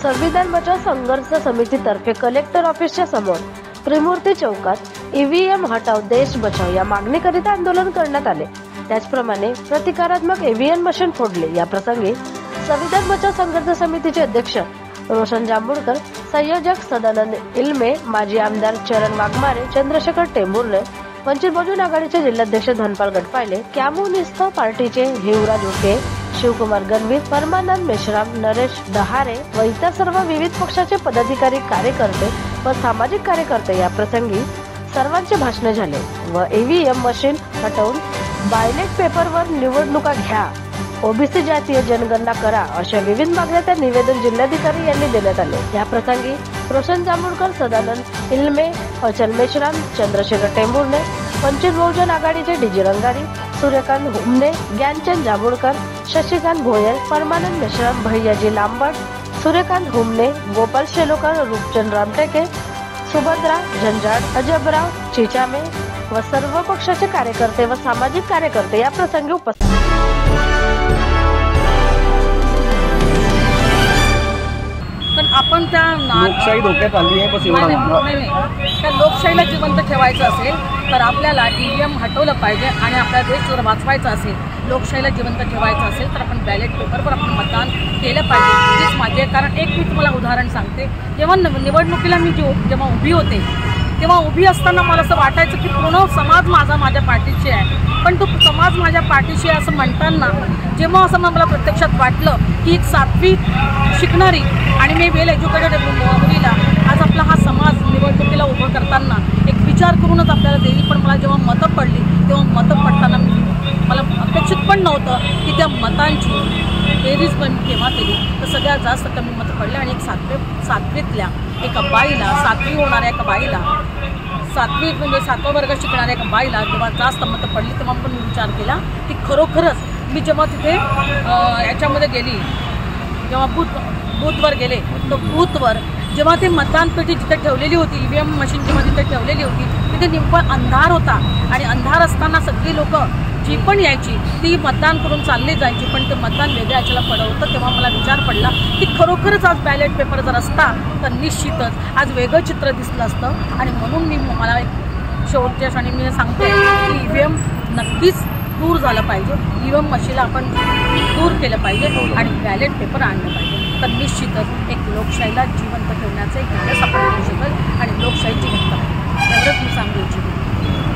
संविधान बचाव संघर्ष समितीतर्फे कलेक्टर ऑफिसच्या समोर त्रिमूर्ती चौकात ईव्हीएम हटाव देश बचाव या मागणीकरिता आंदोलन करण्यात आले। त्याचप्रमाणे प्रतिकारात्मक ईव्हीएम मशीन फोडले। या प्रसंगी संविधान बचाव संघर्ष समितीचे अध्यक्ष रोशन जांभूळकर, संयोजक सदानंद इल्मे, माजी आमदार चरण वाघमारे, चंद्रशेखर टेंभुर्णे, वंचित बहुजन आघाडीचे जिल्हाध्यक्ष धनपाल गटपाले, कम्युनिस्ट पार्टीचे हिवराज उके, शिवकुमार गणवीर, परमानंद मेश्राम, नरेश डहारे व इतर सर्व विविध पक्षाचे पदाधिकारी, कार्यकर्ते व सामाजिक कार्यकर्ते या प्रसंगी सर्वांचे भाषणे झाले व ईव्हीएम मशीन हटवून बॅलेट पेपरवर निवडणुका घ्या, ओबीसी जातीय जनगणना करा अशा विविध मागण्या त्या निवेदन जिल्हाधिकारी यांनी देण्यात आले। या प्रसंगी रोशन जांभूळकर, सदानंद इल्मे, अचल मेश्राम, चंद्रशेखर टेंभुर्णे, वंचित बहुजन आघाडीचे डीजी रंगारी, सूर्यकांत हुमने, ज्ञानचंद जांभूळकर, शशिकांत भोयर, परमानंद मेश्राम, भैयाजी लांबट, सूर्यकांत हुमने, गोपाल शेलोकर, रूपचंद रामटेके, सुभद्रा झंझाट, अजबराव चिचामे व सर्व पक्षाचे कार्यकर्ते व सामाजिक कार्यकर्ते या प्रसंगी उपस्थित। पण आपण त्या लोकशाही धोक्यात आली आहे, बस एवढं नाही, त्या लोकशाहीला जिवंत ठेवायचं असेल तर आपल्याला ईव्हीएम हटवलं पाहिजे आणि आपला देश जर वाचवायचा असेल, लोकशाहीला जिवंत ठेवायचं असेल तर आपण बॅलेट पेपरवर आपण मतदान केलं पाहिजे। हेच माझे कारण एक मी तुम्हाला उदाहरण सांगते। जेव्हा निवडणुकीला मी जेव्हा उभी होते तेव्हा उभी असताना मला असं वाटायचं की पूर्ण समाज माझ्या पाठीशी आहे, पण तो समाज माझ्या पाठीशी आहे असं म्हणताना जेव्हा असं मला प्रत्यक्षात वाटलं की एक 7वी शिकणारी आणि मी वेल एज्युकेटेड मुलीला आज आपला हा समाज निवडणुकीला उभं करताना एक विचार करूनच आपल्याला देईल। पण मला जेव्हा मतं पडली तेव्हा मतं पडताना मला अपेक्षित पण नव्हतं की त्या मतांची बेरीज पण केव्हा केली तर सगळ्यात जास्त कमी मतं पडले आणि एक 7वीतल्या एका बाईला, 7वी होणाऱ्या एका बाईला, 7वी म्हणजे 7वा वर्ग शिकणाऱ्या एका बाईला जेव्हा जास्त मतं पडली तेव्हा पण मी विचार केला की खरोखरच मी जेव्हा तिथे याच्यामध्ये गेली, जेव्हा बूथवर गेले तर बूथवर जेव्हा ते मतदान पेटी जिथे ठेवलेली होती, ईव्हीएम मशीन जेव्हा तिथे ठेवलेली होती तिथे नेमकं अंधार होता आणि अंधार असताना सगळी लोकं जी पण यायची ती मतदान करून चालली जायची, पण ते मतदान वेगळ्या याच्याला पडलं होतं। तेव्हा मला विचार पडला की खरोखरच आज बॅलेट पेपर जर असता तर निश्चितच आज वेगळं चित्र दिसलं असतं आणि म्हणून मला एक शेवटच्या क्षणी मी सांगते की ईव्हीएम नक्कीच दूर झालं पाहिजे, ईव्हीएम मशीनला आपण दूर केलं पाहिजे आणि बॅलेट पेपर आणलं पाहिजे, तर निश्चितच एक लोकशाहीला जिवंत ठेवण्याचं एक दिवस आपण करू शकेल आणि लोकशाही जिवंत एवढंच मी सांगू इच्छितो।